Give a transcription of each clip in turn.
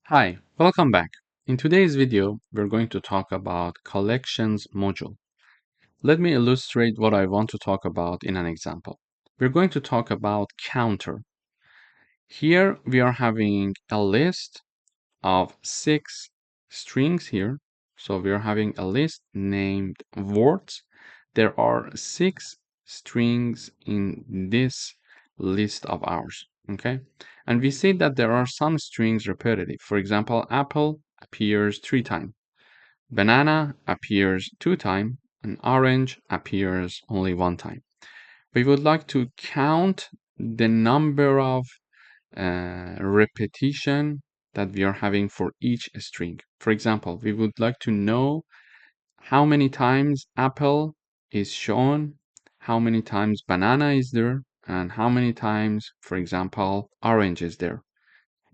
Hi, welcome back. In today's video, we're going to talk about collections module. Let me illustrate what I want to talk about in an example. We're going to talk about counter. Here we are having a list of 6 strings here. So we are having a list named words. There are 6 strings in this list of ours. Okay, and we see that there are some strings repetitive. For example, apple appears 3 times, banana appears 2 times, and orange appears only 1 time. We would like to count the number of repetition that we are having for each string. For example, we would like to know how many times apple is shown, how many times banana is there, and how many times, for example, orange is there.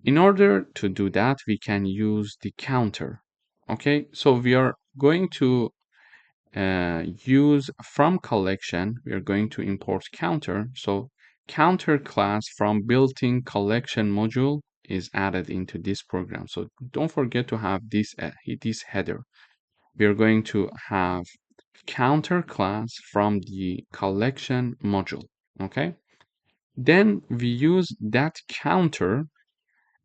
In order to do that, we can use the counter. Okay, so we are going to use from collection, we are going to import counter. So counter class from built-in collection module is added into this program. So don't forget to have this header. We are going to have counter class from the collection module. Okay. Then we use that counter,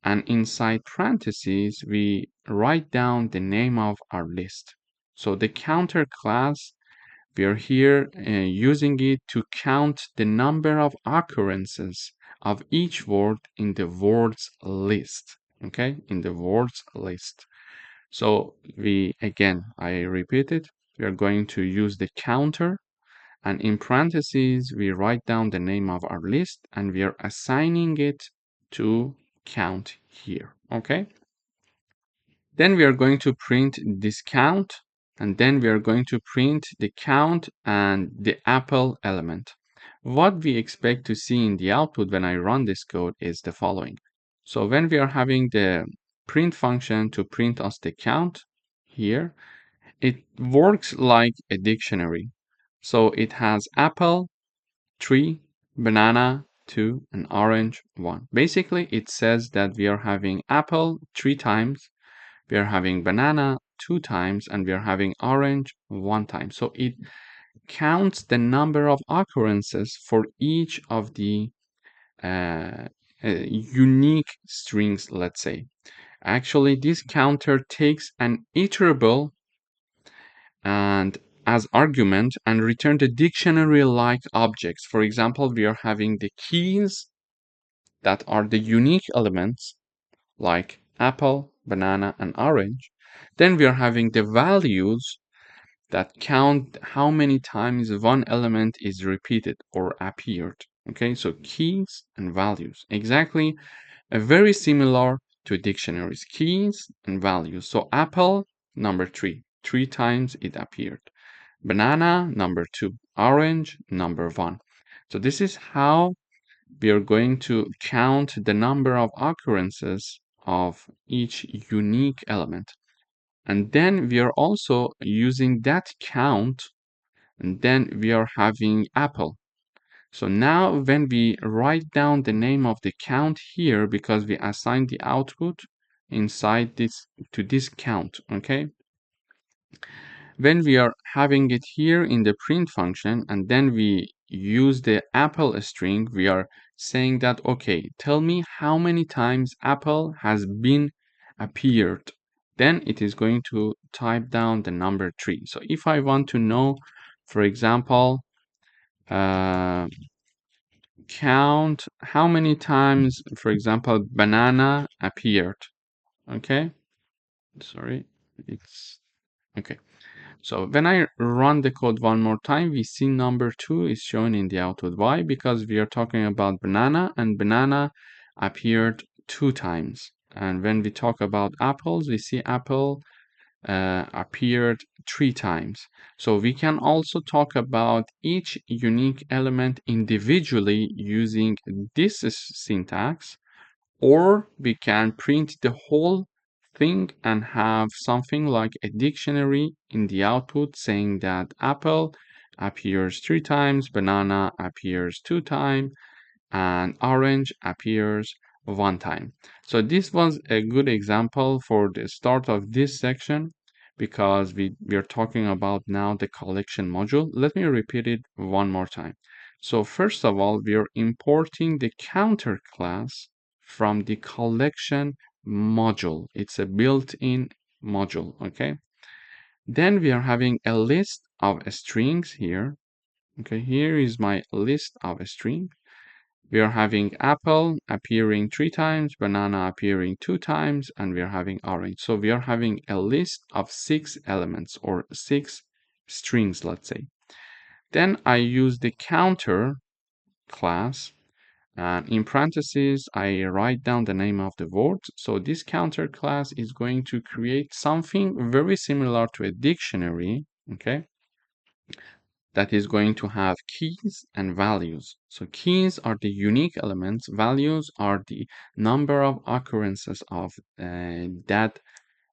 and inside parentheses, we write down the name of our list. So the counter class, we are here using it to count the number of occurrences of each word in the words list. Okay, in the words list. So I repeat it, we are going to use the counter, and in parentheses, we write down the name of our list, and we are assigning it to count here. Okay. Then we are going to print this count, and then we are going to print the count and the apple element. What we expect to see in the output when I run this code is the following. So when we are having the print function to print us the count here, it works like a dictionary. So it has apple 3, banana 2, and orange 1. Basically, it says that we are having apple 3 times, we are having banana 2 times, and we are having orange 1 time. So it counts the number of occurrences for each of the unique strings, let's say. Actually, this counter takes an iterable and as argument and return the dictionary-like objects. For example, we are having the keys that are the unique elements like apple, banana, and orange. Then we are having the values that count how many times one element is repeated or appeared. Okay, so keys and values. Exactly, very similar to dictionaries, keys and values. So apple, number 3, 3 times it appeared. Banana, number 2. Orange, number 1. So this is how we are going to count the number of occurrences of each unique element. And then we are also using that count, and then we are having apple. So now when we write down the name of the count here, because we assign the output inside this to this count, okay? When we are having it here in the print function, and then we use the apple string, we are saying that, okay, tell me how many times apple has been appeared. Then it is going to type down the number 3. So if I want to know, for example, count how many times, for example, banana appeared. Okay, sorry, it's okay. So when I run the code one more time, we see number 2 is shown in the output. Why? Because we are talking about banana, and banana appeared 2 times. And when we talk about apples, we see apple appeared 3 times. So we can also talk about each unique element individually using this syntax, or we can print the whole thing and have something like a dictionary in the output saying that apple appears 3 times, banana appears 2 times, and orange appears one time. So this was a good example for the start of this section because we're talking about now the collection module. Let me repeat it one more time. So first of all, we are importing the counter class from the collection module. It's a built-in module, okay? Then we are having a list of strings here. Okay, here is my list of strings. We are having apple appearing 3 times, banana appearing 2 times, and we are having orange. So we are having a list of 6 elements or 6 strings, let's say. Then I use the counter class, and in parentheses, I write down the name of the word. So this counter class is going to create something very similar to a dictionary, okay? That is going to have keys and values. So keys are the unique elements, values are the number of occurrences of that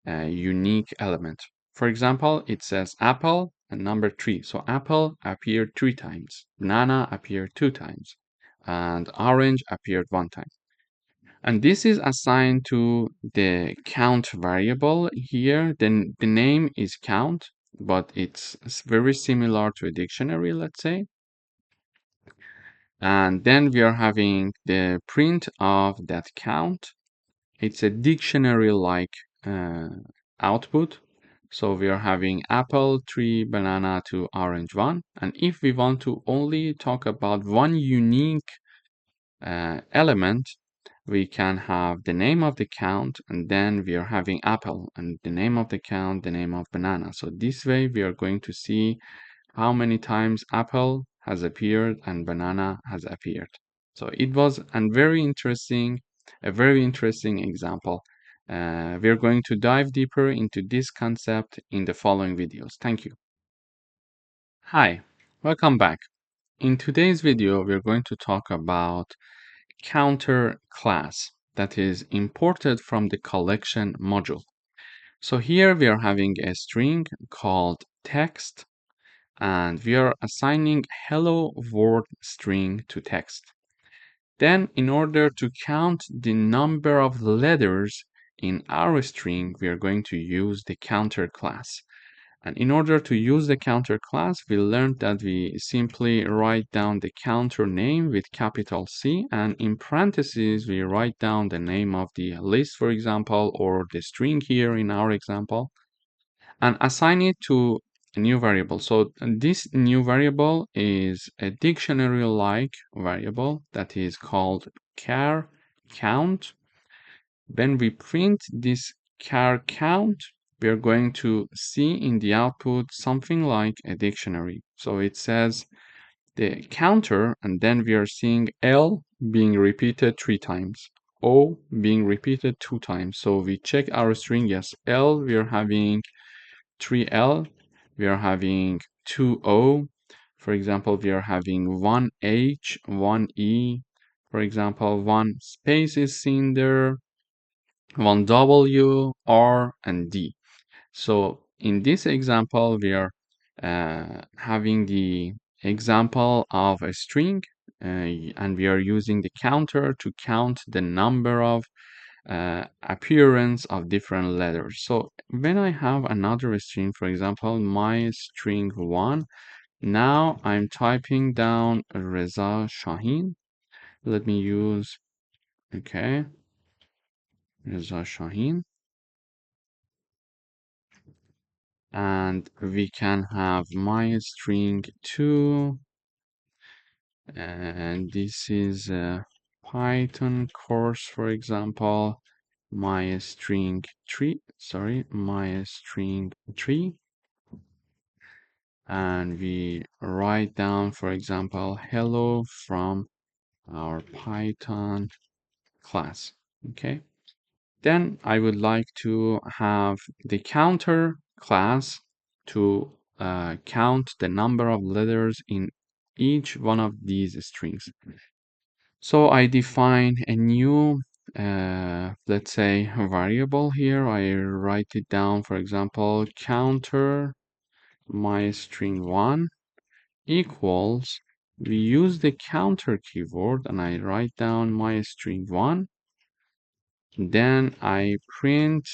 unique element. For example, it says apple and number 3. So apple appeared 3 times, banana appeared 2 times, and orange appeared 1 time. And this is assigned to the count variable here. Then the name is count, but it's very similar to a dictionary, let's say. And then we are having the print of that count. It's a dictionary-like output. So we are having apple 3, banana 2, orange 1. And if we want to only talk about one unique element, we can have the name of the count, and then we are having apple, and the name of the count, the name of banana. So this way we are going to see how many times apple has appeared and banana has appeared. So it was a very interesting example. We're going to dive deeper into this concept in the following videos. Thank you. Hi, welcome back. In today's video, we're going to talk about counter class that is imported from the collection module. So here we are having a string called text, and we are assigning hello world string to text. Then in order to count the number of letters in our string, we are going to use the counter class. And in order to use the counter class, we learned that we simply write down the counter name with capital C, and in parentheses, we write down the name of the list, for example, or the string here in our example, and assign it to a new variable. So this new variable is a dictionary-like variable that is called char count. When we print this char count, we are going to see in the output something like a dictionary. So it says the counter, and then we are seeing L being repeated 3 times, O being repeated 2 times. So we check our string, yes, L, we are having 3L, we are having 2O. For example, we are having 1H, 1E. For example, one space is seen there, one W, R, and D. So in this example, we are having the example of a string, and we are using the counter to count the number of appearance of different letters. So when I have another string, for example, my string 1, now I'm typing down Reza Shahin. Let me use, okay, Reza Shahin. And we can have my string 2, and this is a Python course, for example, my string 3, and we write down, for example, hello from our Python class. Okay, then I would like to have the counter class to count the number of letters in each one of these strings. So I define a new, let's say, variable here. I write it down, for example, counter my string 1 equals, we use the counter keyword, and I write down my string 1, Then I print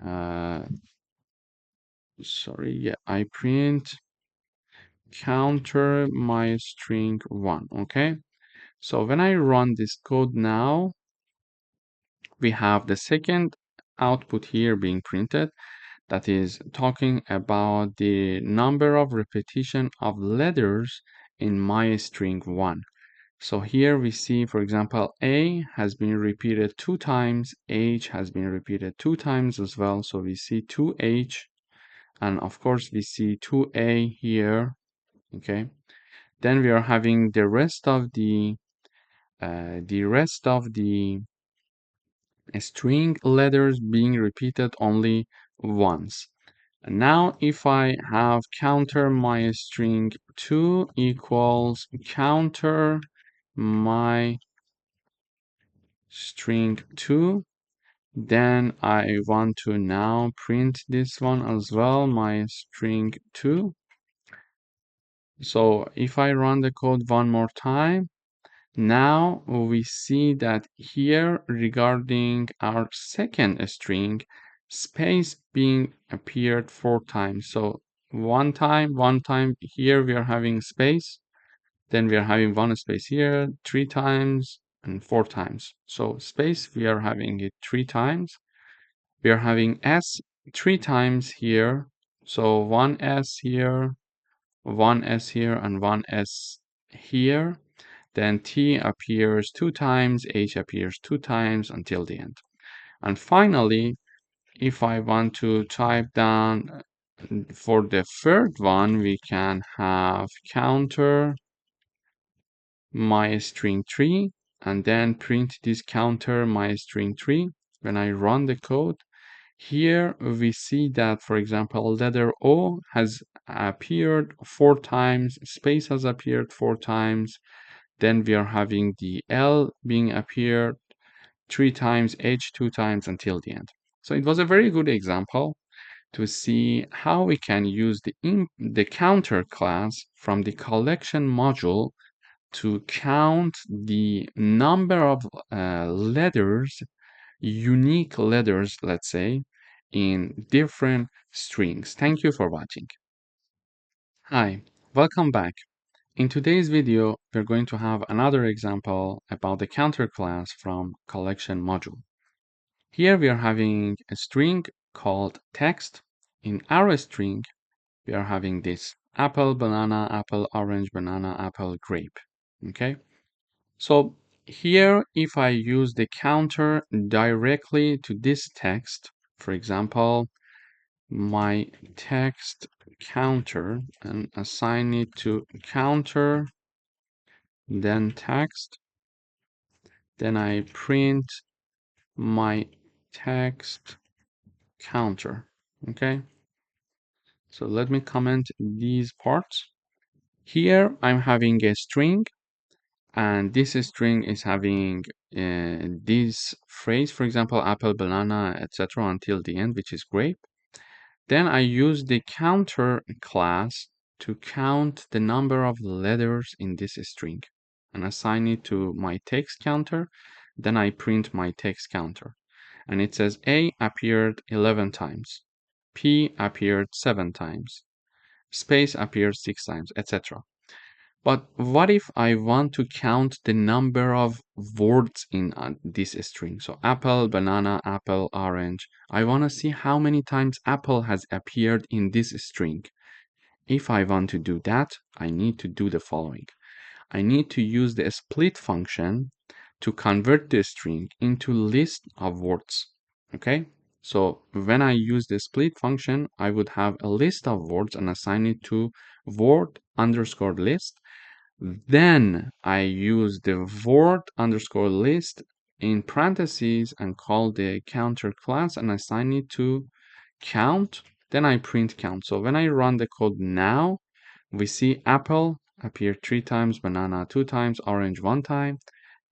I print counter my string 1. Okay, so when I run this code now, we have the second output here being printed, that is talking about the number of repetition of letters in my string 1. So here we see, for example, A has been repeated 2 times, H has been repeated 2 times as well. So we see 2H, and of course we see 2A here. Okay, then we are having the rest of the string letters being repeated only once. And now if I have counter my string 2 equals counter my string 2, then I want to now print this one as well, my string 2. So if I run the code one more time, now we see that here regarding our second string, space being appeared 4 times. So one time here we are having space, then we are having one space here 3 times and 4 times. So space we are having it 3 times. We are having s 3 times here. So one s here, one s here, and one s here. Then T appears 2 times, H appears 2 times until the end. And finally, if I want to type down for the third one, we can have counter my string 3 and then print this counter my string 3. When I run the code, here we see that, for example, letter O has appeared 4 times, space has appeared 4 times. Then we are having the L being appeared 3 times, H 2 times until the end. So it was a very good example to see how we can use the counter class from the collection module to count the number of letters, unique letters, let's say, in different strings. Thank you for watching. Hi, welcome back. In today's video, we're going to have another example about the counter class from collection module. Here we are having a string called text. In our string, we are having this apple, banana, apple, orange, banana, apple, grape. Okay, so here if I use the counter directly to this text, for example, my text counter, and assign it to counter, then text, then I print my text counter. Okay, so let me comment these parts. Here I'm having a string, and this string is having this phrase, for example, apple, banana, etc. until the end, which is grape. Then I use the counter class to count the number of letters in this string and assign it to my text counter. Then I print my text counter. And it says A appeared 11 times, P appeared 7 times, space appeared 6 times, etc. But what if I want to count the number of words in this string? So apple, banana, apple, orange. I want to see how many times apple has appeared in this string. If I want to do that, I need to do the following. I need to use the split function to convert the string into list of words. Okay, so when I use the split function, I would have a list of words and assign it to word underscore list. Then I use the word underscore list in parentheses and call the counter class and assign it to count. Then I print count. So when I run the code now, we see apple appear 3 times, banana 2 times, orange 1 time,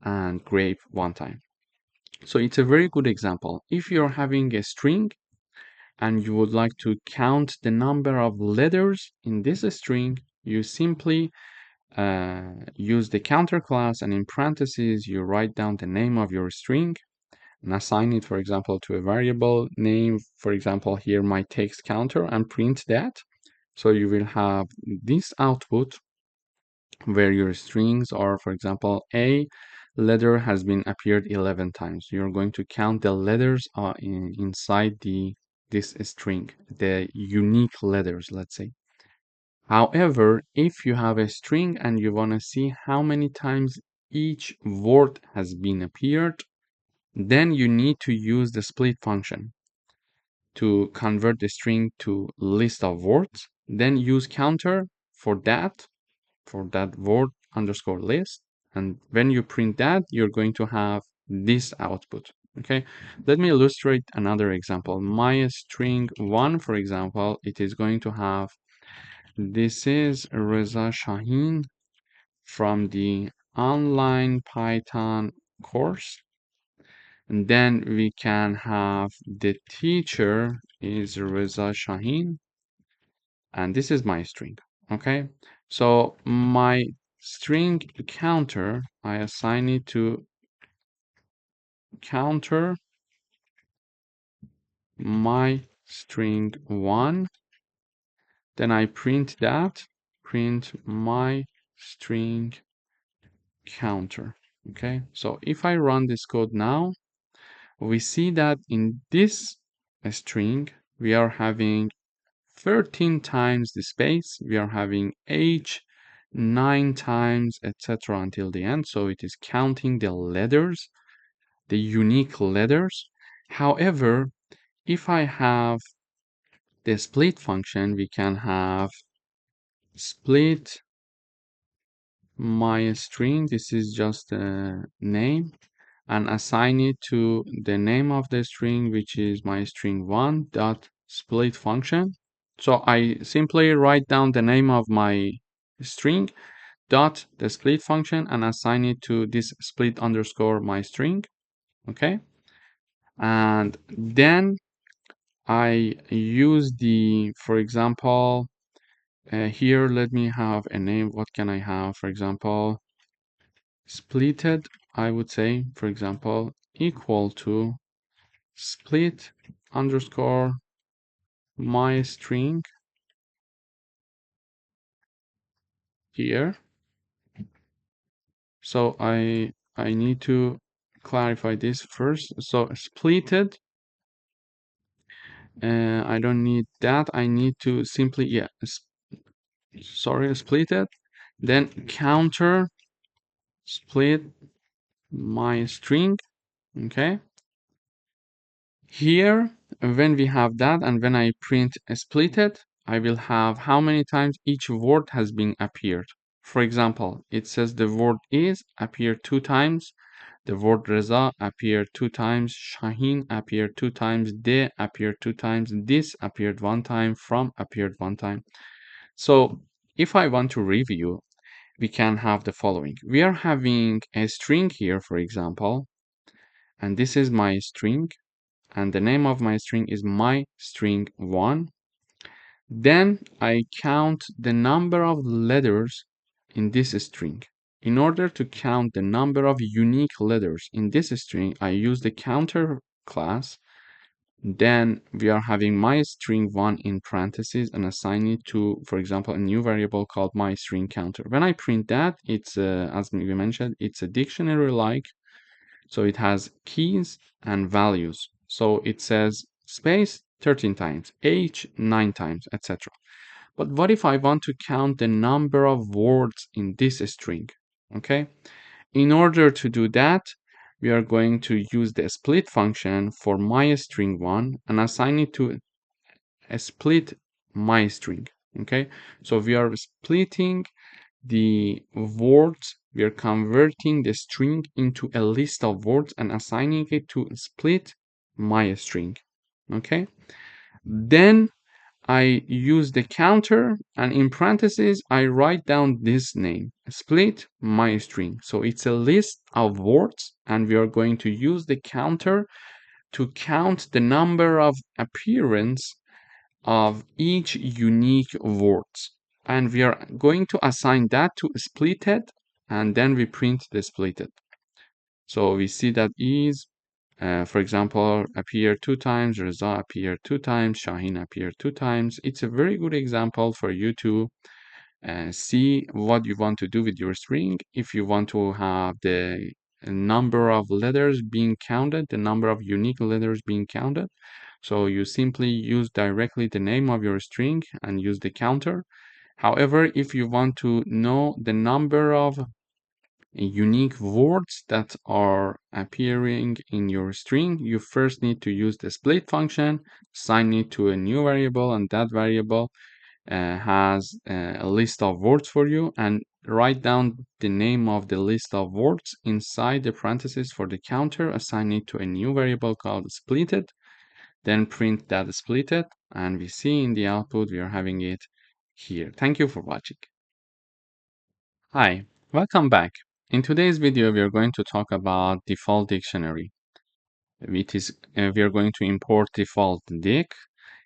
and grape 1 time. So it's a very good example. If you're having a string and you would like to count the number of letters in this string, you simply use the counter class, and in parentheses, you write down the name of your string and assign it, for example, to a variable name, for example, here my text counter, and print that. So you will have this output where your strings are, for example, a letter has been appeared 11 times. You're going to count the letters inside this string, the unique letters, let's say. However, if you have a string and you want to see how many times each word has been appeared, then you need to use the split function to convert the string to list of words. Then use counter for that word underscore list. And when you print that, you're going to have this output. Okay, let me illustrate another example. My string 1, for example, it is going to have, this is Reza Shaheen from the online Python course. And then we can have the teacher is Reza Shaheen, and this is my string. Okay, so my string counter, I assign it to counter my string 1. Then I print that, print my string counter. Okay, so if I run this code now, we see that in this string, we are having 13 times the space, we are having age 9 times, etc. until the end. So it is counting the letters, the unique letters. However, if I have the split function, we can have split my string, this is just a name, and assign it to the name of the string, which is my string 1 dot split function. So I simply write down the name of my string dot the split function and assign it to this split underscore my string. Okay, and then I use the, for example, here let me have a name. What can I have? For example, splitted, I would say, for example, equal to split underscore my string here. So I need to clarify this first. So splitted, I don't need that. I need to simply, yeah, split it. Then counter split my string. Okay. Here, when we have that and when I print splitted, I will have how many times each word has been appeared. For example, it says the word is appeared 2 times, the word Reza appeared 2 times, Shaheen appeared 2 times, de appeared 2 times, this appeared 1 time, from appeared 1 time. So if I want to review, we can have the following. We are having a string here, for example, and this is my string, and the name of my string is my string 1. Then I count the number of letters in this string. In order to count the number of unique letters in this string, I use the counter class. Then we are having my string 1 in parentheses and assign it to, for example, a new variable called my string counter. When I print that, it's as we mentioned, it's a dictionary like, so it has keys and values. So it says space 13 times, age 9 times, etc. But what if I want to count the number of words in this string? Okay, in order to do that, we are going to use the split function for my string 1 and assign it to a split my string. Okay, so we are splitting the words, we are converting the string into a list of words and assigning it to split my string. Okay, then I use the counter, and in parentheses I write down this name, split my string. So it's a list of words, and we are going to use the counter to count the number of appearance of each unique words. and we are going to assign that to splitted, and then we print the splitted. So we see that is, for example, appear 2 times, Reza appear 2 times, Shaheen appear 2 times. It's a very good example for you to see what you want to do with your string. If you want to have the number of letters being counted, the number of unique letters being counted, so you simply use directly the name of your string and use the counter. However, if you want to know the number of unique words that are appearing in your string, you first need to use the split function, assign it to a new variable, and that variable has a list of words for you, and write down the name of the list of words inside the parentheses for the counter, assign it to a new variable called splitted, then print that splitted, and we see in the output we are having it here. Thank you for watching. Hi, welcome back. In today's video, we are going to talk about default dictionary. We are going to import default dic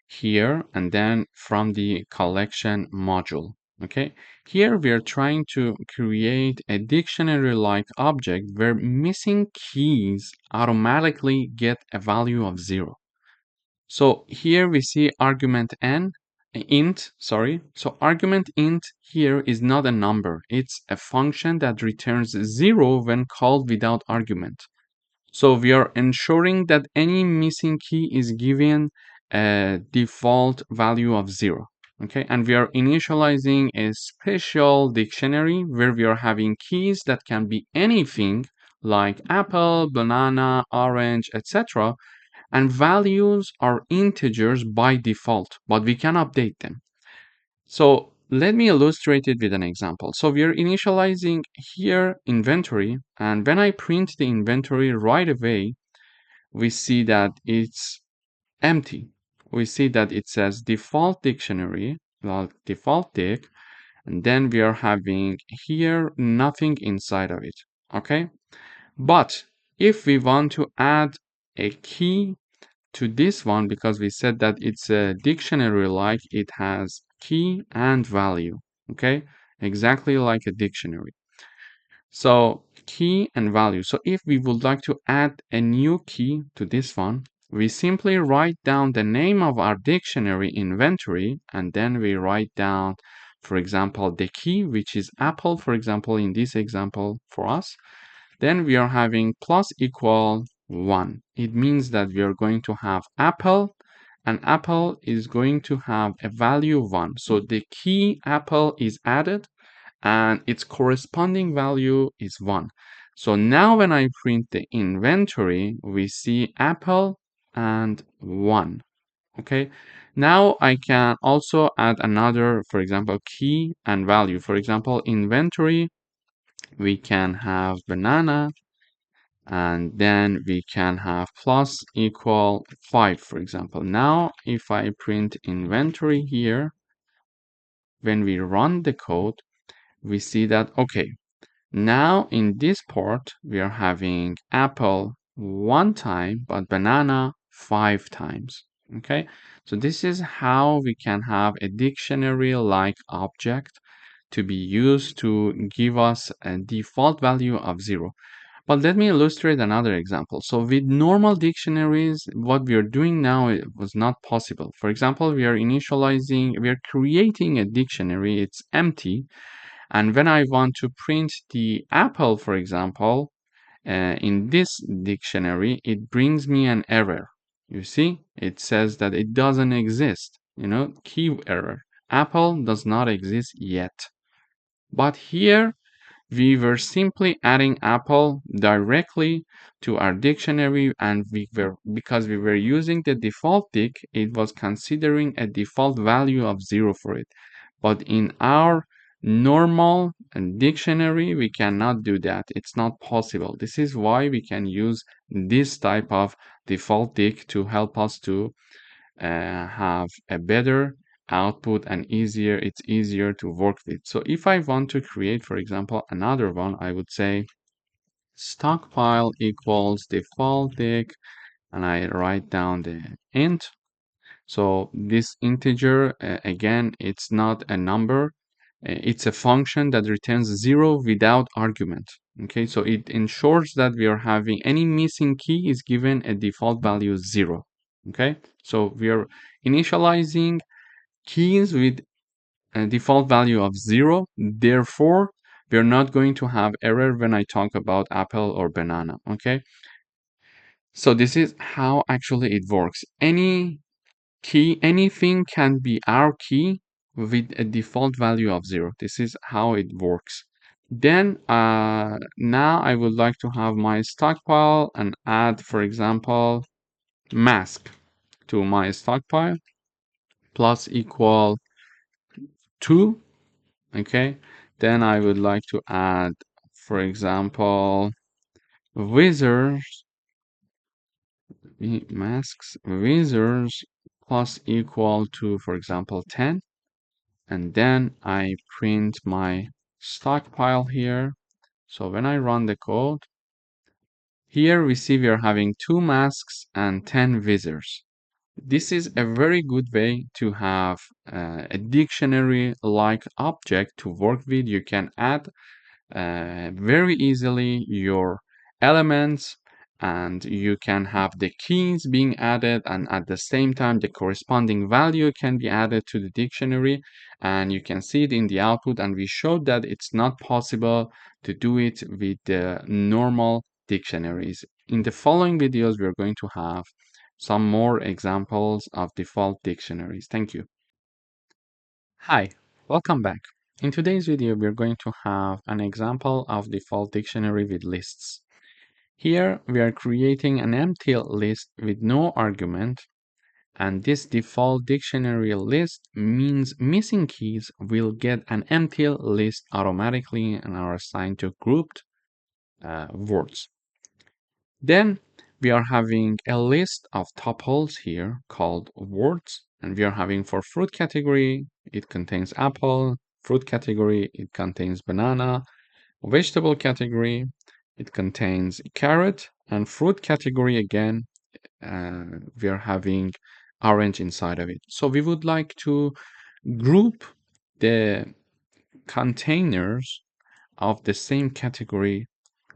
here and then from the collection module. Okay, here we are trying to create a dictionary-like object where missing keys automatically get a value of 0. So here we see argument int, sorry. So argument int here is not a number. It's a function that returns 0 when called without argument. So we are ensuring that any missing key is given a default value of 0. Okay, and we are initializing a special dictionary where we are having keys that can be anything like apple, banana, orange, etc. And values are integers by default, but we can update them. So let me illustrate it with an example. So we are initializing here inventory, and when I print the inventory right away, we see that it's empty. We see that it says default dictionary, well, default dic, and then we are having here nothing inside of it. Okay, but if we want to add a key to this one, because we said that it's a dictionary, like it has key and value. Okay, exactly like a dictionary. So key and value. So if we would like to add a new key to this one, we simply write down the name of our dictionary inventory, and then we write down, for example, the key, which is apple, for example, in this example for us. Then we are having plus equal 1. It means that we are going to have apple, and apple is going to have a value 1. So the key apple is added, and its corresponding value is 1. So now when I print the inventory, we see apple and 1. Okay, now I can also add another, for example, key and value. For example, inventory, we can have banana, and then we can have plus equal 5, for example. Now if I print inventory here, when we run the code, we see that, okay, now in this part we are having apple 1 time but banana 5 times. Okay, so this is how we can have a dictionary like object to be used to give us a default value of 0. But let me illustrate another example. So with normal dictionaries, what we are doing now was not possible. For example, we are creating a dictionary, it's empty. And when I want to print the apple, for example, in this dictionary, it brings me an error. You see, it says that it doesn't exist, key error. Apple does not exist yet. But here, we were simply adding apple directly to our dictionary, and because we were using the default dic, it was considering a default value of 0 for it. But in our normal dictionary, we cannot do that. It's not possible. This is why we can use this type of default dic to help us to have a better output, and it's easier to work with. So if I want to create, for example, another one, I would say stockpile equals default dic, and I write down the int. So this integer, again, it's not a number, it's a function that returns 0 without argument. Okay, so it ensures that we are having any missing key is given a default value 0. Okay, so we are initializing keys with a default value of 0. Therefore, we're not going to have error when I talk about apple or banana. Okay, so this is how actually it works. Anything can be our key with a default value of 0. This is how it works. Then now I would like to have my stockpile and add, for example, mask to my stockpile plus equal 2. Okay, then I would like to add, for example, wizards, masks, wizards plus equal to, for example, 10. And then I print my stockpile here. So when I run the code, here we see we are having 2 masks and 10 wizards. This is a very good way to have a dictionary-like object to work with. You can add very easily your elements, and you can have the keys being added, and at the same time the corresponding value can be added to the dictionary, and you can see it in the output. And we showed that it's not possible to do it with the normal dictionaries. In the following videos we're going to have some more examples of default dictionaries. Thank you. Hi, welcome back. In today's video, we're going to have an example of default dictionary with lists. Here, we are creating an empty list with no argument, and this default dictionary list means missing keys will get an empty list automatically and are assigned to grouped words. Then we are having a list of tuples here called words, and we are having for fruit category, it contains apple, fruit category, it contains banana, vegetable category, it contains carrot, and fruit category again, we are having orange inside of it. So we would like to group the containers of the same category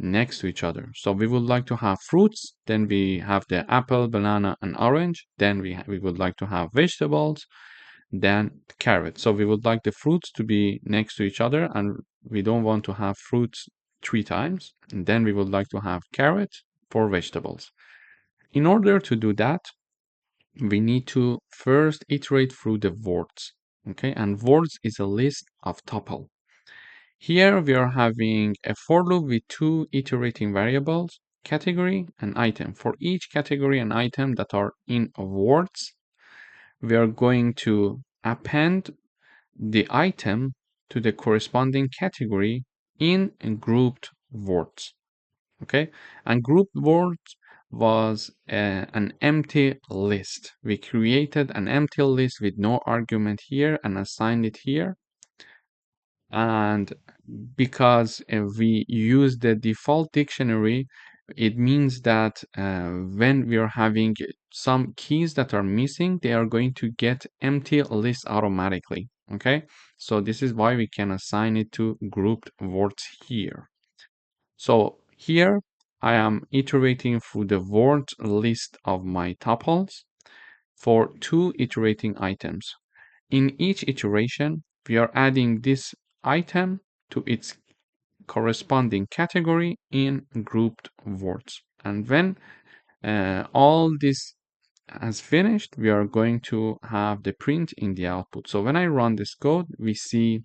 next to each other. So we would like to have fruits, then we have the apple, banana, and orange. Then we would like to have vegetables, then carrot. So we would like the fruits to be next to each other, and we don't want to have fruits 3 times. And then we would like to have carrot for vegetables. In order to do that, we need to first iterate through the words. Okay, and words is a list of tuple. Here we are having a for loop with 2 iterating variables, category and item. For each category and item that are in words, we are going to append the item to the corresponding category in grouped words. Okay, and grouped words was an empty list. We created an empty list with no argument here and assigned it here. And because we use the default dictionary, it means that when we are having some keys that are missing, they are going to get empty list automatically. Okay, so this is why we can assign it to grouped words here. So here I am iterating through the word list of my tuples for 2 iterating items. In each iteration, we are adding this item to its corresponding category in grouped words. And when all this has finished, we are going to have the print in the output. So when I run this code, we see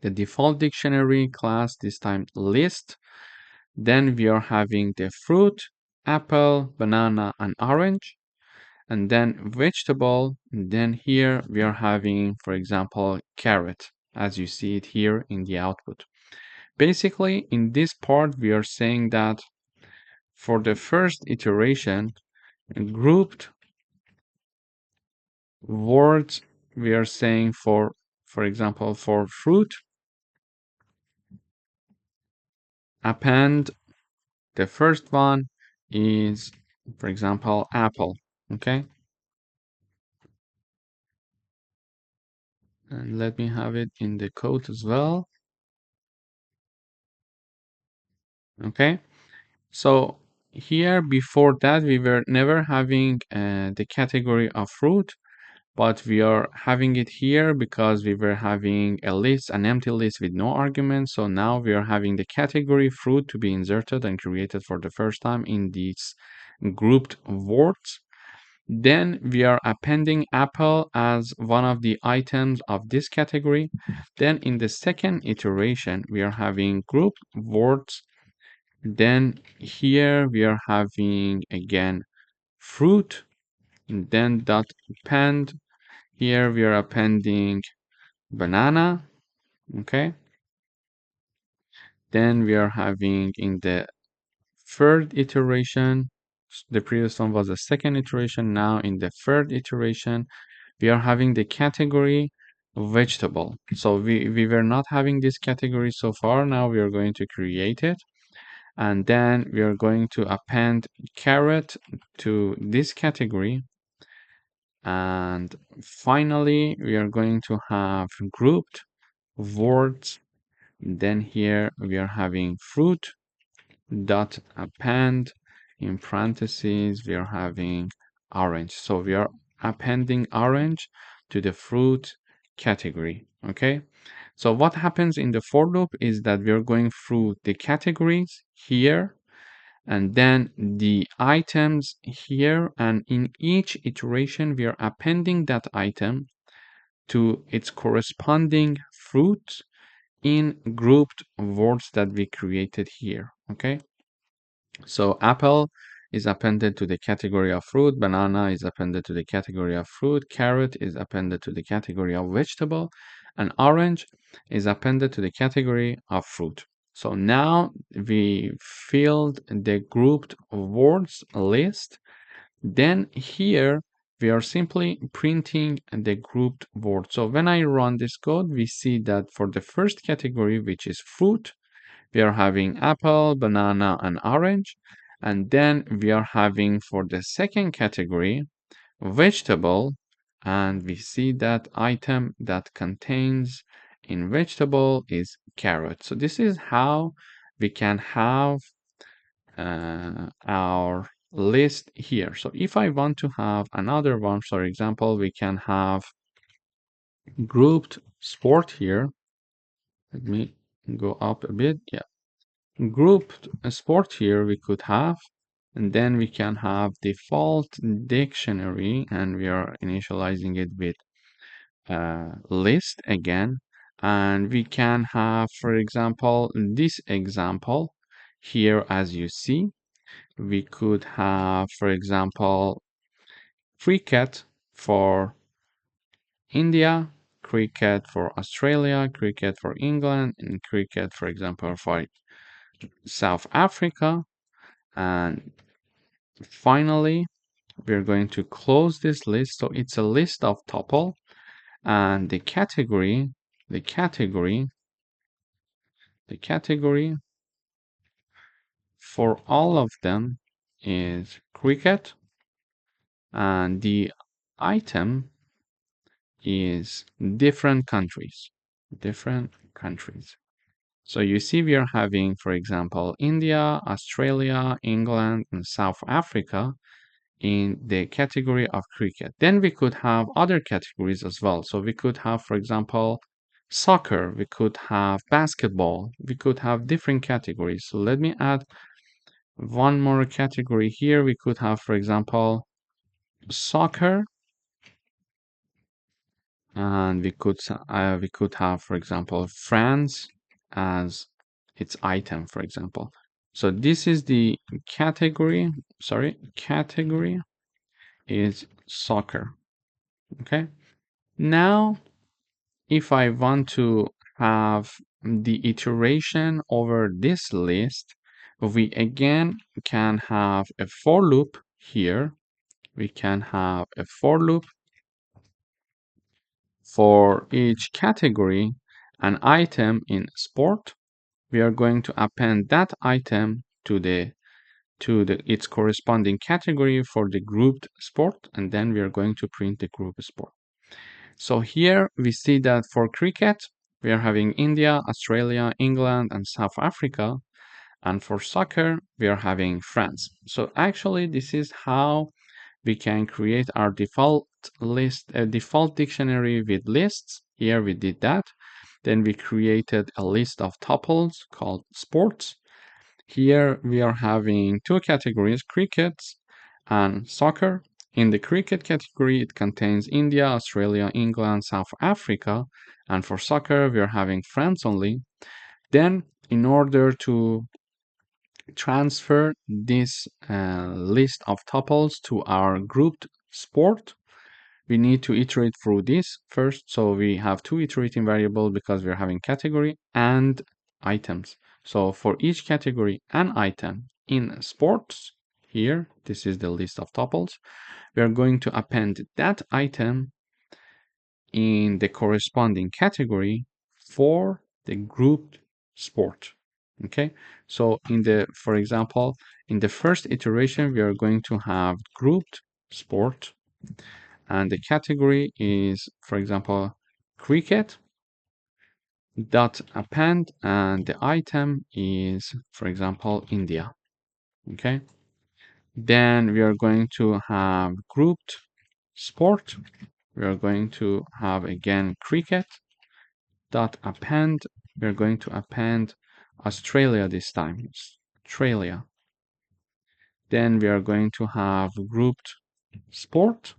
the default dictionary class, this time list. Then we are having the fruit, apple, banana, and orange. And then vegetable, and then here we are having, for example, carrot, as you see it here in the output. Basically, in this part, we are saying that for the first iteration, grouped words, we are saying for example, for fruit, append, the first one is, for example, apple, okay? And let me have it in the code as well. Okay. So here before that, we were never having the category of fruit, but we are having it here because we were having a list, an empty list with no arguments. So now we are having the category fruit to be inserted and created for the first time in these grouped words. Then we are appending apple as one of the items of this category. Then in the second iteration, we are having grouped words. Then here we are having again fruit, and then dot append. Here we are appending banana. Okay. Then we are having in the third iteration, the previous one was the second iteration. Now in the third iteration, we are having the category vegetable. So we were not having this category so far. Now we are going to create it. And then we are going to append carrot to this category. And finally, we are going to have grouped words. Then here we are having fruit dot append in parentheses we are having orange. So we are appending orange to the fruit category. Okay. So what happens in the for loop is that we are going through the categories here and then the items here, and in each iteration we are appending that item to its corresponding fruit in grouped words that we created here. Okay. So apple is appended to the category of fruit, banana is appended to the category of fruit, carrot is appended to the category of vegetable, and orange is appended to the category of fruit. So now we filled the grouped words list. Then here we are simply printing the grouped word. So when I run this code, we see that for the first category, which is fruit, we are having apple, banana, and orange. And then we are having for the second category, vegetable, and we see that item that contains in vegetable is carrot. So this is how we can have our list here. So if I want to have another one, for example, we can have grouped sport here. Let me go up a bit. Yeah. Grouped sport here we could have, and then we can have default dictionary, and we are initializing it with list again. And we can have, for example, this example here, as you see, we could have, for example, cricket for India, cricket for Australia, cricket for England, and cricket, for example, for South Africa. And finally, we're going to close this list. So it's a list of tuple, and the category for all of them is cricket, and the item is different countries. So you see we are having, for example, India, Australia, England, and South Africa in the category of cricket. Then we could have other categories as well. So we could have, for example, soccer, we could have basketball, we could have different categories. So let me add one more category here. We could have, for example, soccer, and we could have, for example, France as its item, for example. So this is the category. Category is soccer. Okay. Now, if I want to have the iteration over this list, we again can have a for loop here. We can have a for loop for each category, an item in sport. We are going to append that item to its corresponding category for the grouped sport, and then we are going to print the group sport. So here we see that for cricket, we are having India, Australia, England, and South Africa. And for soccer, we are having France. So actually, this is how we can create our default list, a default dictionary with lists. Here we did that. Then we created a list of tuples called sports. Here we are having two categories, cricket and soccer. In the cricket category, it contains India, Australia, England, South Africa. And for soccer, we are having France only. Then, in order to transfer this list of tuples to our grouped sport, we need to iterate through this first. So we have two iterating variables because we're having category and items. So for each category and item in sports, here, this is the list of tuples, we are going to append that item in the corresponding category for the grouped sport. Okay, so for example, in the first iteration, we are going to have grouped sport, and the category is, for example, cricket dot append, and the item is, for example, India. Okay, then we are going to have grouped sport. We are going to have again cricket dot append. We're going to append Australia this time. Australia. Then we are going to have grouped sport.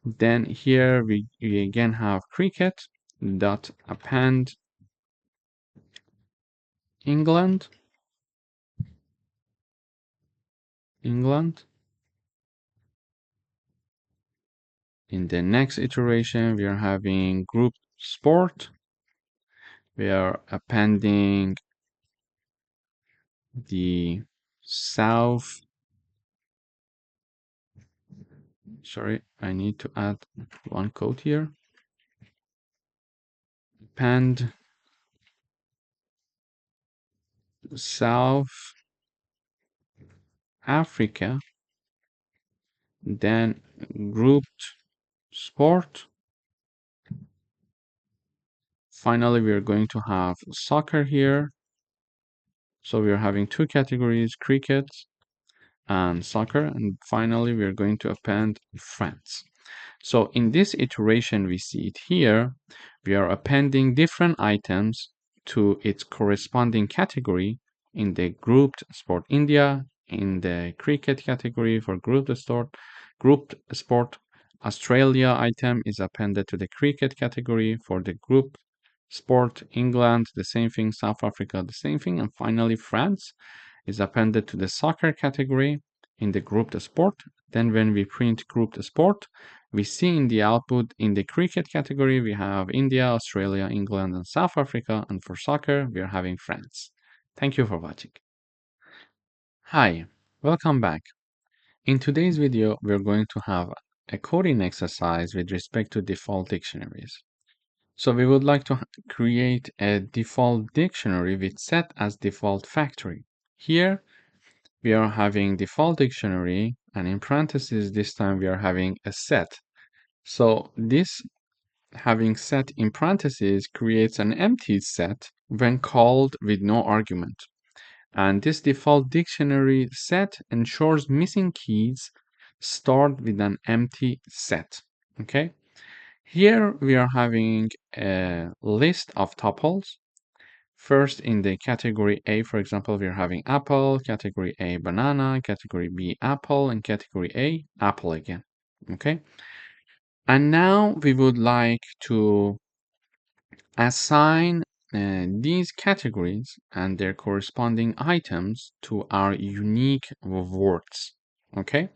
Then here we again have cricket dot append England. England. In the next iteration, we are having grouped sport. We are appending the South. Sorry, I need to add one code here. Append South Africa, then grouped sport. Finally, we are going to have soccer here. So we are having two categories, cricket and soccer. And finally, we are going to append France. So in this iteration, we see it here. We are appending different items to its corresponding category in the grouped sport India, in the cricket category for grouped sport Australia item is appended to the cricket category. For the group sport England, the same thing, South Africa, the same thing, and finally France is appended to the soccer category in the grouped sport. Then when we print grouped sport, we see in the output in the cricket category, we have India, Australia, England, and South Africa. And for soccer, we are having France. Thank you for watching. Hi, welcome back. In today's video, we're going to have a coding exercise with respect to default dictionaries. So we would like to create a default dictionary with set as default factory. Here, we are having default dictionary, and in parentheses, this time we are having a set. So this having set in parentheses creates an empty set when called with no argument. And this default dictionary set ensures missing keys start with an empty set. Okay. Here we are having a list of tuples. First, in the category A, for example, we're having apple, category A, banana, category B, apple, and category A, apple again. Okay. And now we would like to assign these categories and their corresponding items to our unique words. Okay.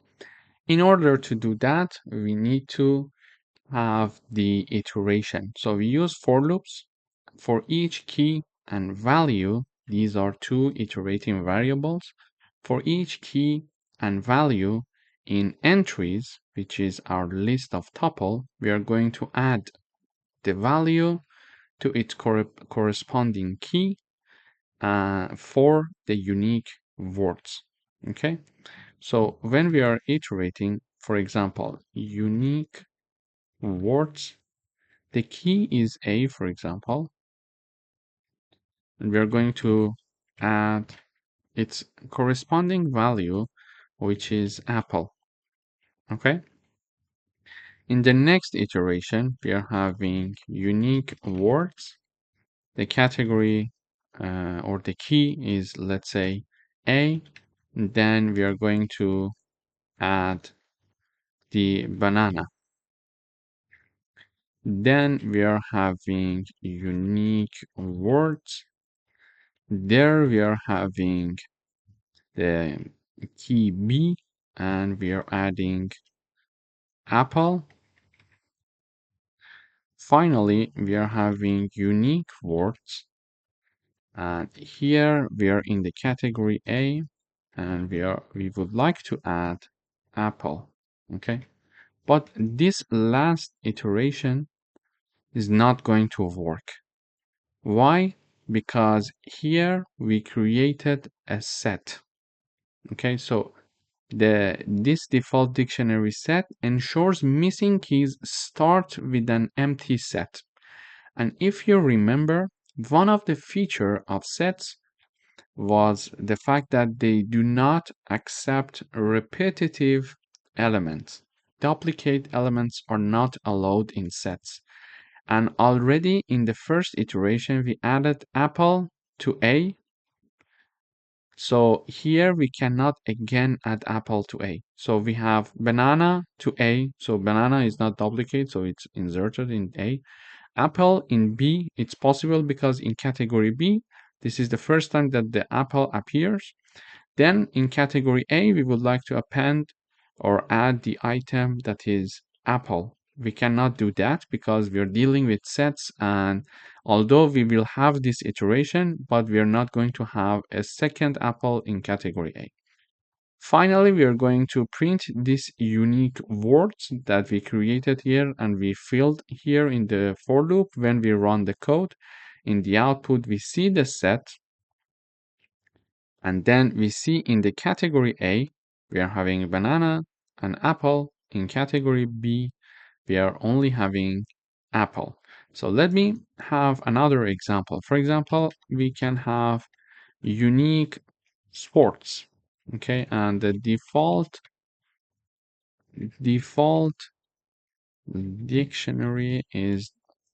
In order to do that, we need to have the iteration. So we use for loops for each key and value. These are two iterating variables. For each key and value in entries, which is our list of tuple, we are going to add the value to its corresponding key for the unique words. Okay, so when we are iterating, for example, unique words. The key is A, for example, and we are going to add its corresponding value, which is apple. Okay. In the next iteration, we are having unique words. The category or the key is, let's say, A. Then we are going to add the banana. Then we are having unique words. There we are having the key B, and we are adding apple. Finally, we are having unique words. And here we are in the category A, and we would like to add apple. Okay. But this last iteration is not going to work. Why? Because here we created a set. Okay, so this default dictionary set ensures missing keys start with an empty set. And if you remember, one of the feature of sets was the fact that they do not accept repetitive elements. Duplicate elements are not allowed in sets. And already in the first iteration, we added apple to A. So here we cannot again add apple to A. So we have banana to A. So banana is not duplicate, so it's inserted in A. Apple in B, it's possible because in category B, this is the first time that the apple appears. Then in category A, we would like to append or add the item that is apple. We cannot do that because we are dealing with sets, and although we will have this iteration, but we are not going to have a second apple in category A. Finally, we are going to print these unique words that we created here and we filled here in the for loop. When we run the code, in the output, we see the set. And then we see in the category A, we are having banana and apple. In category B, we are only having apple. So let me have another example. For example, we can have unique sports. Okay, and the default dictionary is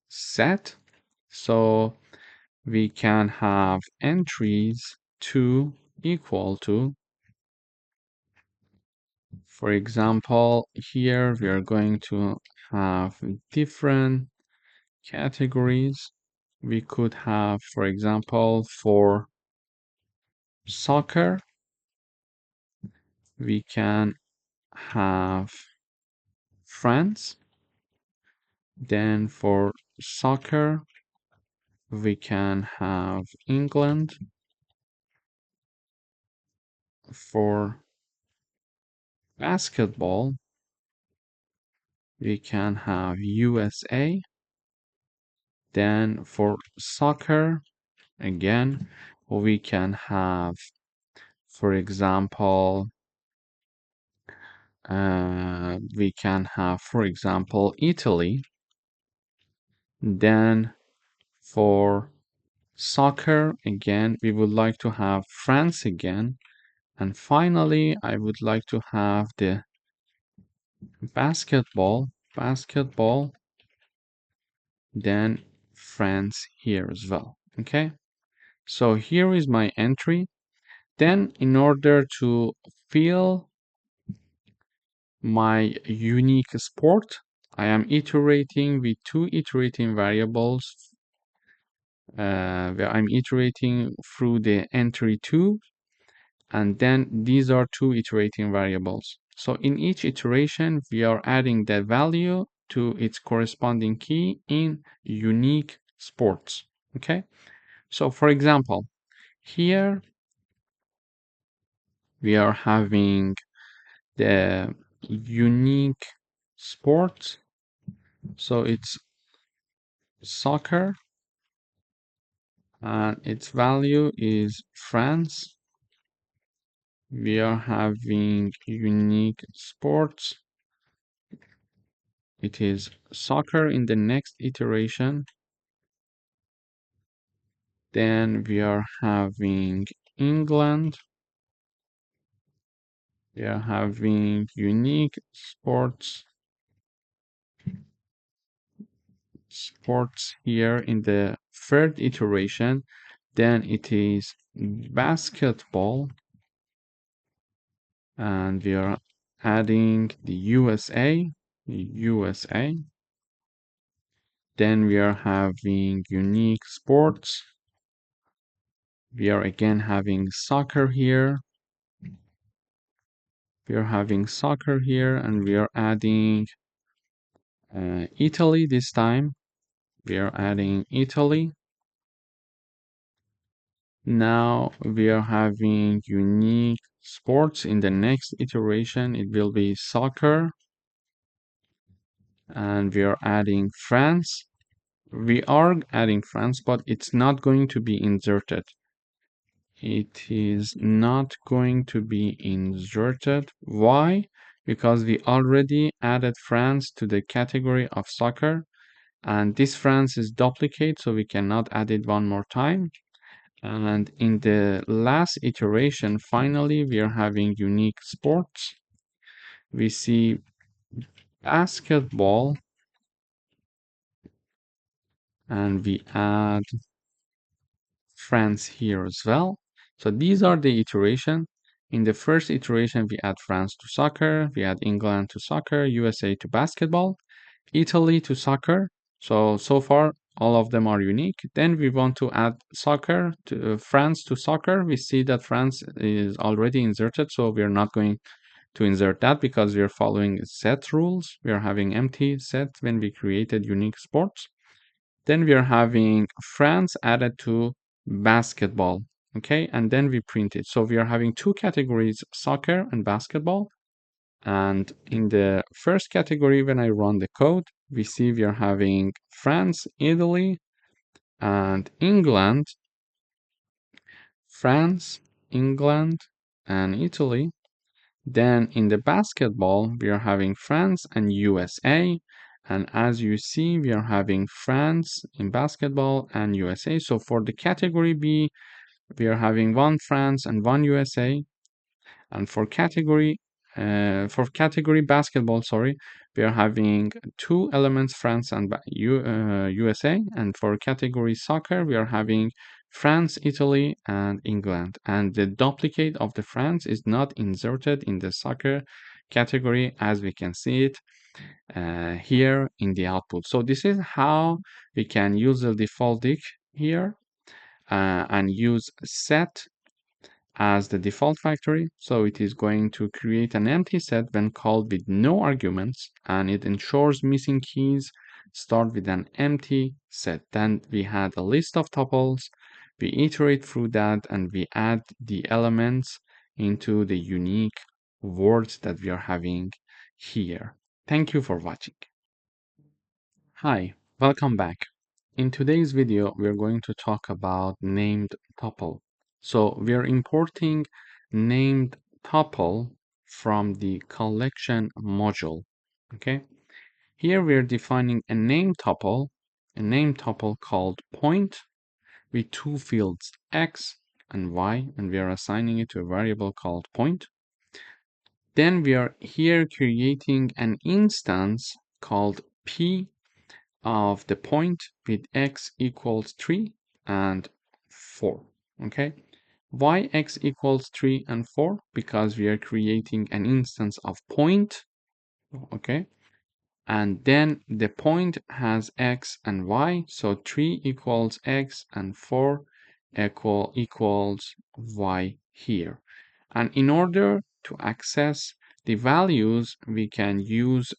set. So we can have entries to equal to, for example, here we are going to have different categories. We could have, for example, for soccer, we can have France. Then for soccer, we can have England. For basketball, we can have USA. Then for soccer, again, we can have, for example, we can have, for example, Italy. Then for soccer, again, we would like to have France again. And finally, I would like to have the basketball, then France here as well. Okay. So here is my entry. Then in order to fill my unique sport, I am iterating with two iterating variables where I'm iterating through the entry 2, and then these are two iterating variables. So in each iteration, we are adding the value to its corresponding key in unique sports. Okay. So for example, here we are having the unique sport. So it's soccer, and its value is France. We are having unique sports. it is soccer in the next iteration. Then we are having England. We are having unique sports here in the third iteration. Then it is basketball, and we are adding the USA. Then we are having unique sports. We are again having soccer here. We are having soccer here, and we are adding Italy this time. We are adding Italy. Now we are having unique sports. In the next iteration, it will be soccer. And we are adding France. We are adding France, but it's not going to be inserted. It is not going to be inserted. Why? Because we already added France to the category of soccer, and this France is duplicate, so we cannot add it one more time. And in the last iteration, finally, we are having unique sports. We see basketball, and we add France here as well. So these are the iteration. In the first iteration, we add France to soccer, we add England to soccer, USA to basketball, Italy to soccer. So far, all of them are unique. Then we want to add soccer to France to soccer. We see that France is already inserted, so we are not going to insert that because we are following set rules. We are having empty set when we created unique sports. Then we are having France added to basketball, okay? And then we print it. So we are having two categories, soccer and basketball. And in the first category, when I run the code, we see we are having France, Italy, and England. France, England, and Italy. Then in the basketball, we are having France and USA. And as you see, we are having France in basketball and USA. So for the category B, we are having one France and one USA. And for category basketball, sorry, we are having two elements, France and USA. And for category soccer, we are having France, Italy, and England. And the duplicate of the France is not inserted in the soccer category, as we can see it here in the output. So this is how we can use the default dict here and use set as the default factory. So it is going to create an empty set when called with no arguments, and it ensures missing keys start with an empty set. Then we had a list of tuples. We iterate through that, and we add the elements into the unique words that we are having here. Thank you for watching. Hi, welcome back. In today's video, we're going to talk about named tuple. So we're importing named tuple from the collection module. Okay. Here we're defining a named tuple called point with two fields x and y, and we are assigning it to a variable called point. Then we are here creating an instance called p of the point with x equals 3 and 4. Okay. Why x equals 3 and 4? Because we are creating an instance of point. Okay. And then the point has x and y. So 3 equals x and 4 equals y here. And in order to access the values, we can use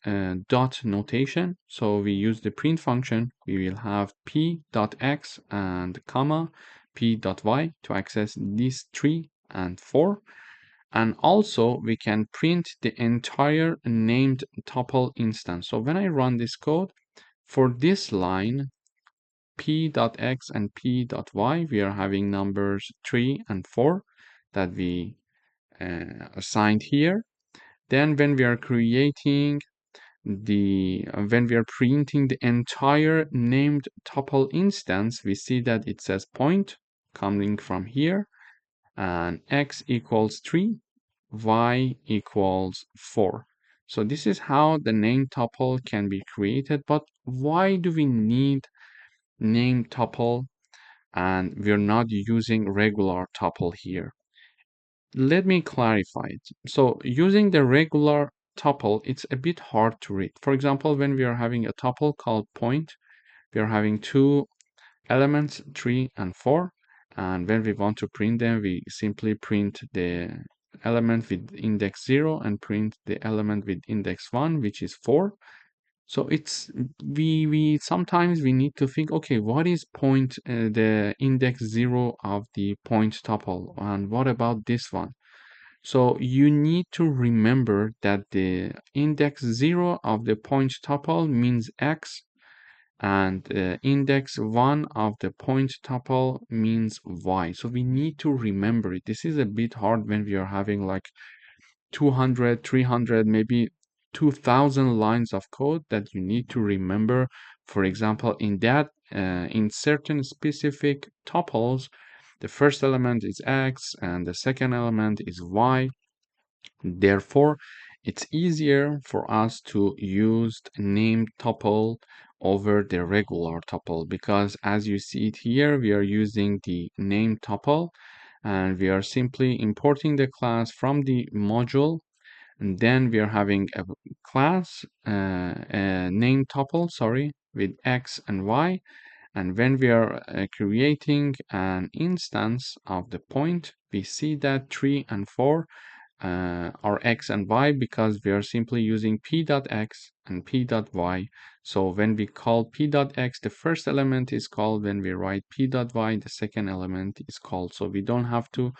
dot notation. So we use the print function. We will have p.x and comma p.y to access these 3 and 4. And also we can print the entire named tuple instance. So when I run this code, for this line, p.x and p.y, we are having numbers 3 and 4 that we assigned here. Then when we are creating when we are printing the entire named tuple instance, we see that it says point coming from here, and x equals 3, y equals 4. So this is how the name tuple can be created. But why do we need name tuple and we're not using regular tuple here? Let me clarify it. So using the regular tuple, it's a bit hard to read. For example, when we are having a tuple called point, we are having two elements, 3 and 4. And when we want to print them, we simply print the element with index 0 and print the element with index 1, which is 4. So it's we sometimes we need to think, okay, what is point the index 0 of the point tuple, and what about this one? So you need to remember that the index 0 of the point tuple means x, and index 1 of the point tuple means y. So we need to remember it. This is a bit hard when we are having like 200, 300, maybe 2000 lines of code that you need to remember. For example, in certain specific tuples, the first element is x and the second element is y. Therefore, it's easier for us to use named tuple over the regular tuple, because as you see it here, we are using the named tuple and we are simply importing the class from the module, and then we are having a class, a named tuple, sorry, with x and y. And when we are creating an instance of the point, we see that 3 and 4 are x and y because we are simply using p.x and p.y. So when we call p.x, the first element is called. When we write p.y, the second element is called. So we don't have to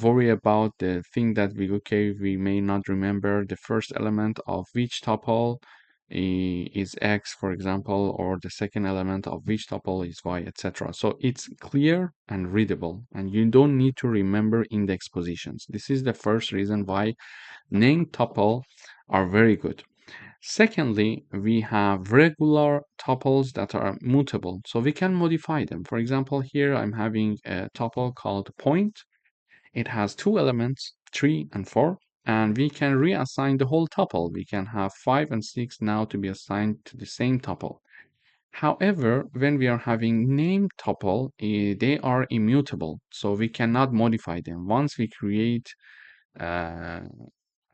worry about the thing that we may not remember the first element of which tuple is x, for example, or the second element of which tuple is y, etc. So it's clear and readable, and you don't need to remember index positions. This is the first reason why named tuple are very good. Secondly, we have regular tuples that are mutable, so we can modify them. For example, here I'm having a tuple called point. It has two elements, 3 and 4, and we can reassign the whole tuple. We can have 5 and 6 now to be assigned to the same tuple. However, when we are having named tuple, they are immutable, so we cannot modify them. Once we create uh,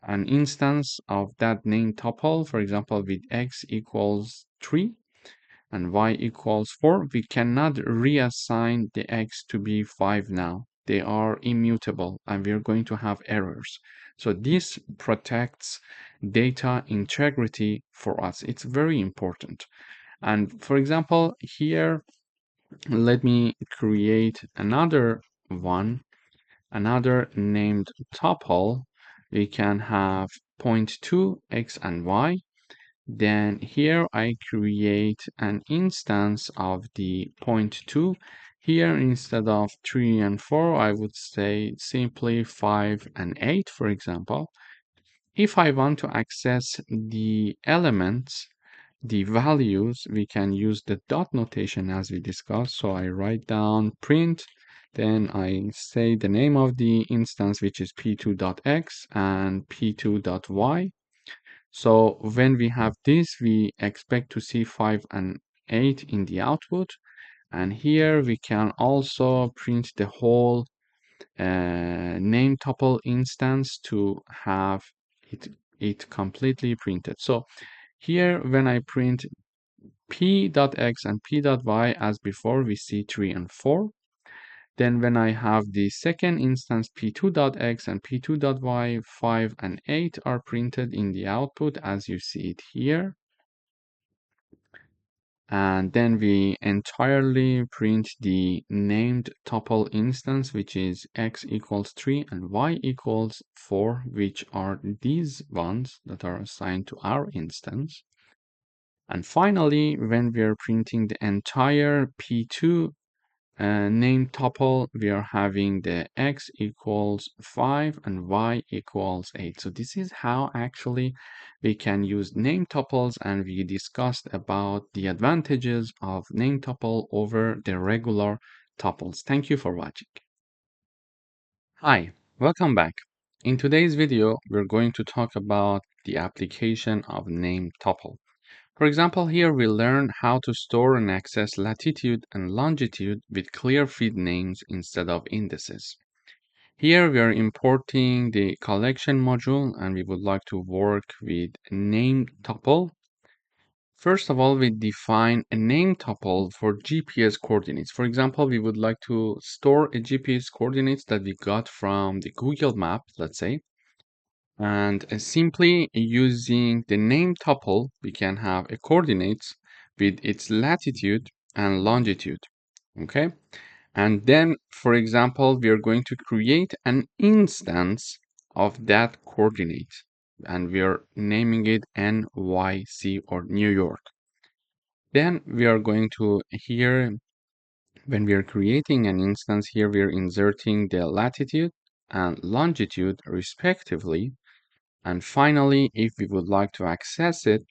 an instance of that named tuple, for example, with x equals 3 and y equals 4, we cannot reassign the x to be 5 now. They are immutable and we're going to have errors. So this protects data integrity for us. It's very important. And for example, here, let me create another one, another named tuple. We can have point 2, x and y. Then here I create an instance of the point 2. Here, instead of 3 and 4, I would say simply 5 and 8, for example. If I want to access the elements, the values, we can use the dot notation as we discussed. So I write down print, then I say the name of the instance, which is p2.x and p2.y. So when we have this, we expect to see 5 and 8 in the output. And here we can also print the whole name tuple instance to have it completely printed. So here, when I print p.x and p.y as before, we see 3 and 4. Then when I have the second instance p2.x and p2.y, 5 and 8 are printed in the output as you see it here. And then we entirely print the named tuple instance, which is x equals 3 and y equals 4, which are these ones that are assigned to our instance. And finally, when we are printing the entire p2 name tuple, we are having the x equals 5 and y equals 8. So this is how actually we can use name tuples, and we discussed about the advantages of name tuple over the regular tuples. Thank you for watching. Hi, welcome back. In today's video, we're going to talk about the application of name tuple. For example, here we learn how to store and access latitude and longitude with clear feed names instead of indices. Here we are importing the collection module, and we would like to work with name tuple. First of all, we define a name tuple for GPS coordinates. For example, we would like to store a GPS coordinates that we got from the Google map, let's say. And simply using the name tuple, we can have a coordinates with its latitude and longitude. Okay. And then, for example, we are going to create an instance of that coordinate, and we are naming it NYC or New York. Then we are going to here, when we are creating an instance here, we are inserting the latitude and longitude respectively. And finally, if we would like to access it,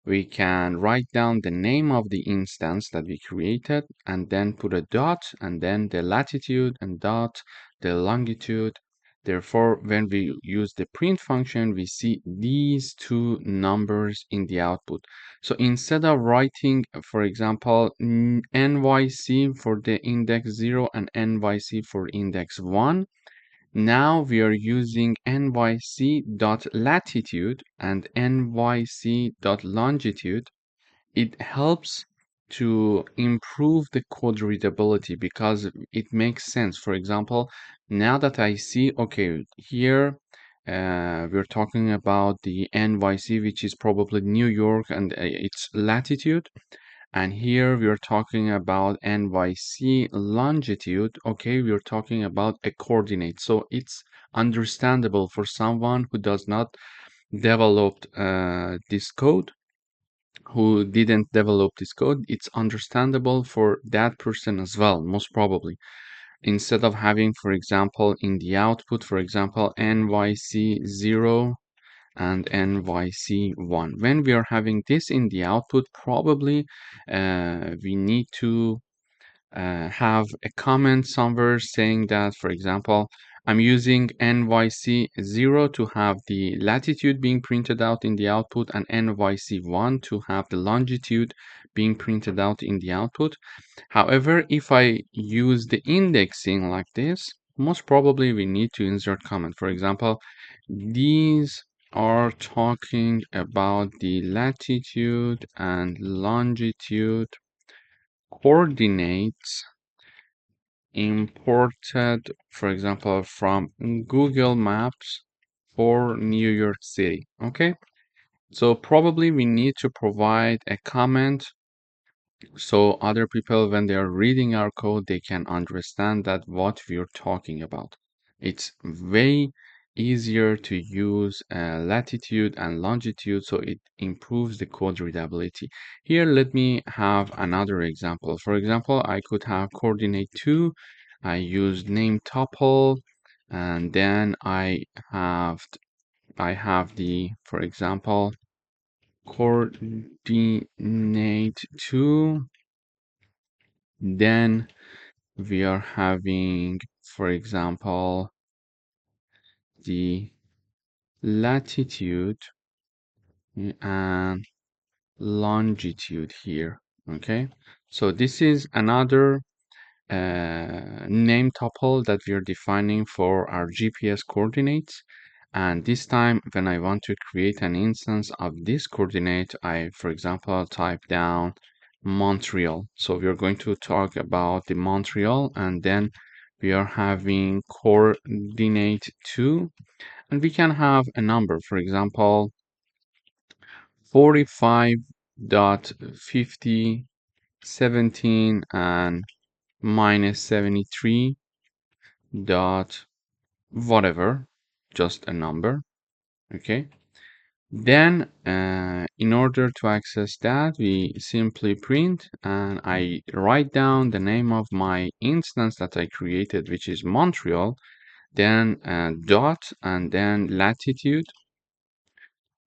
we can write down the name of the instance that we created and then put a dot and then the latitude and dot, the longitude. Therefore, when we use the print function, we see these two numbers in the output. So instead of writing, for example, NYC for the index 0 and NYC for index 1, now we are using nyc.latitude and nyc.longitude. It helps to improve the code readability because it makes sense. For example, now that I see, okay, here we're talking about the NYC, which is probably New York, and its latitude. And here we are talking about NYC longitude. Okay, we are talking about a coordinate. So it's understandable for someone who does not develop this code, who didn't develop this code. It's understandable for that person as well, most probably. Instead of having, for example, in the output, for example, NYC 0 and NYC1. When we are having this in the output, probably we need to have a comment somewhere saying that, for example, I'm using NYC0 to have the latitude being printed out in the output and NYC1 to have the longitude being printed out in the output. However, if I use the indexing like this, most probably we need to insert comment. For example, these are talking about the latitude and longitude coordinates imported, for example, from Google Maps for New York City. Okay, so probably we need to provide a comment so other people, when they are reading our code, they can understand that what we're talking about. It's way easier to use latitude and longitude, so it improves the code readability. Here, let me have another example. For example, I could have coordinate 2. I use name tuple, and then have I have the, for example, coordinate 2. Then we are having, for example, the latitude and longitude here. Okay, so this is another name tuple that we are defining for our GPS coordinates. And this time, when I want to create an instance of this coordinate, I, for example, type down Montreal. So we are going to talk about the Montreal, and then we are having coordinate 2, and we can have a number, for example, 45.5017 and minus 73 dot whatever, just a number. Okay, Then, in order to access that, we simply print and I write down the name of my instance that I created, which is Montreal, then dot, and then latitude,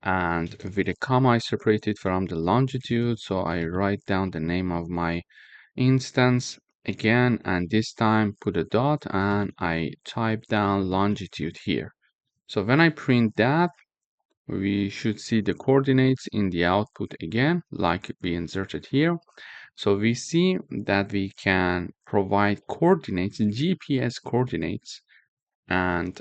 and with a comma I separate it from the longitude, so I write down the name of my instance again, and this time put a dot and I type down longitude here. So when I print that, we should see the coordinates in the output again, like we inserted here. So we see that we can provide coordinates, GPS coordinates, and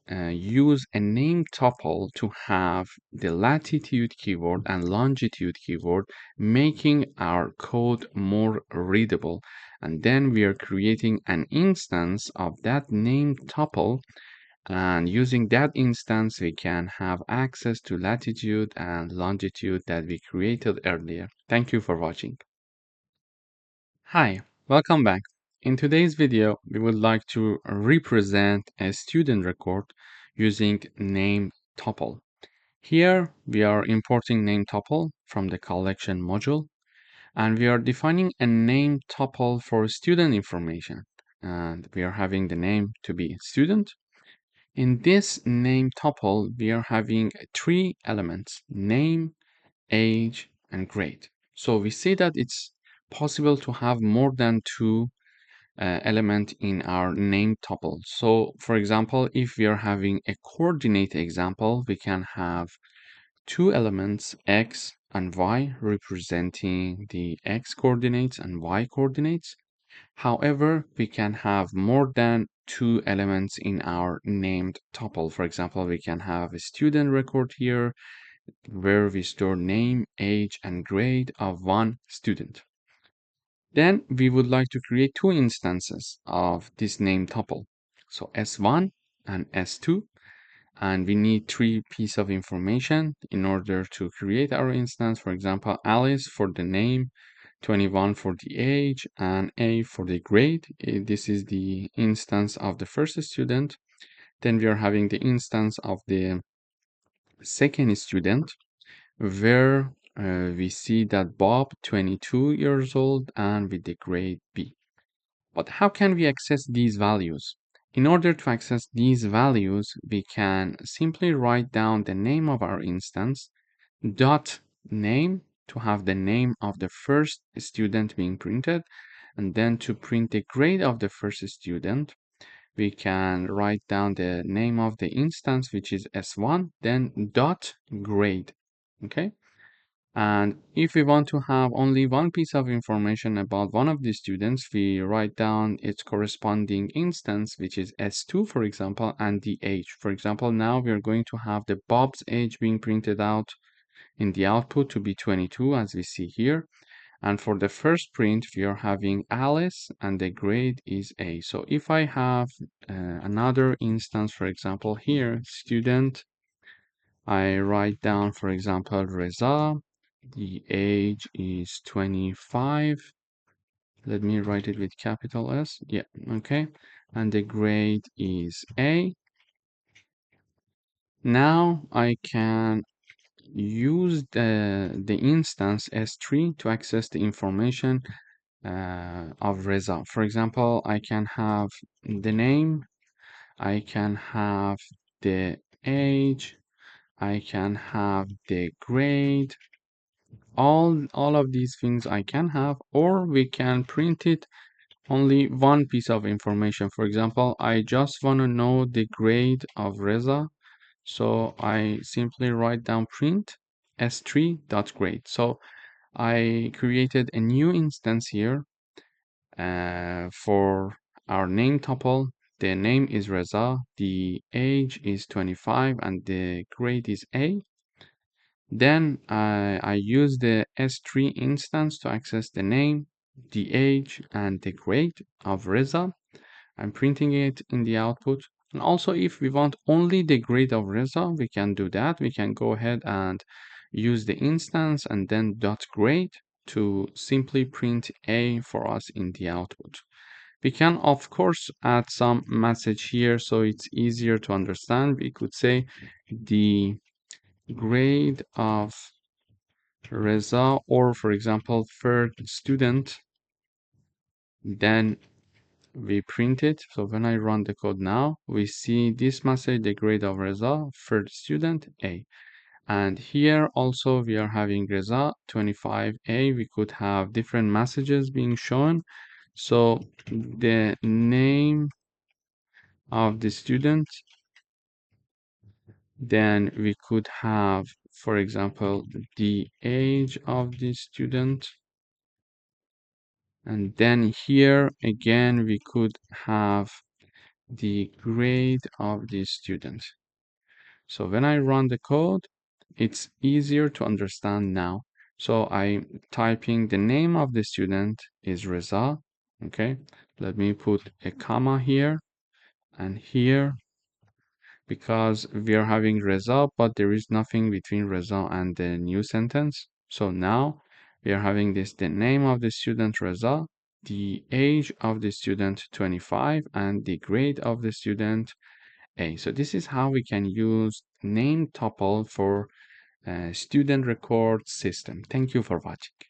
use a name tuple to have the latitude keyword and longitude keyword, making our code more readable. And then we are creating an instance of that name tuple, and using that instance, we can have access to latitude and longitude that we created earlier. Thank you for watching. Hi, welcome back. In today's video, we would like to represent a student record using name tuple. Here, we are importing name tuple from the collection module, and we are defining a name tuple for student information. And we are having the name to be student. In this name tuple, we are having three elements: name, age, and grade. So we see that it's possible to have more than two element in our name tuple. So for example, if we are having a coordinate example, we can have two elements, x and y, representing the x coordinates and y coordinates. However, we can have more than two elements in our named tuple. For example, we can have a student record here where we store name, age, and grade of one student. Then we would like to create two instances of this name tuple. So S1 and S2, and we need three pieces of information in order to create our instance. For example, Alice for the name, 21 for the age, and A for the grade. This is the instance of the first student. Then we are having the instance of the second student, where we see that Bob, 22 years old, and with the grade B. But how can we access these values? In order to access these values, we can simply write down the name of our instance, dot name, to have the name of the first student being printed, and then to print the grade of the first student, we can write down the name of the instance, which is S1, then dot grade. Okay. And if we want to have only one piece of information about one of the students, we write down its corresponding instance, which is S2, for example, and the age. For example, now we are going to have the Bob's age being printed out in the output to be 22, as we see here. And for the first print, we are having Alice, and the grade is A. So if I have another instance, for example, here, student, I write down, for example, Reza. The age is 25. Let me write it with capital S. Yeah, okay. And the grade is A. Now I can use the instance S3 to access the information of Reza. For example, I can have the name, I can have the age, I can have the grade, all of these things I can have, or we can print it only one piece of information. For example, I just want to know the grade of Reza, so I simply write down print s3.grade. So I created a new instance here for our name tuple. The name is Reza, the age is 25, and the grade is A. Then I use the S3 instance to access the name, the age, and the grade of Reza. I'm printing it in the output. And also, if we want only the grade of Reza, we can do that. We can go ahead and use the instance and then dot grade to simply print A for us in the output. We can, of course, add some message here so it's easier to understand. We could say the grade of Reza, or for example, third student, then we print it. So when I run the code now, we see this message, the grade of Reza, third student, A. And here also we are having Reza 25A. We could have different messages being shown. So the name of the student, then we could have, for example, the age of the student. And then here again, we could have the grade of the student. So when I run the code, it's easier to understand now. So I'm typing the name of the student is Reza. Okay, let me put a comma here and here, because we are having Reza, but there is nothing between Reza and the new sentence. So now we are having this, the name of the student Reza, the age of the student 25, and the grade of the student A. So this is how we can use name tuple for student record system. Thank you for watching.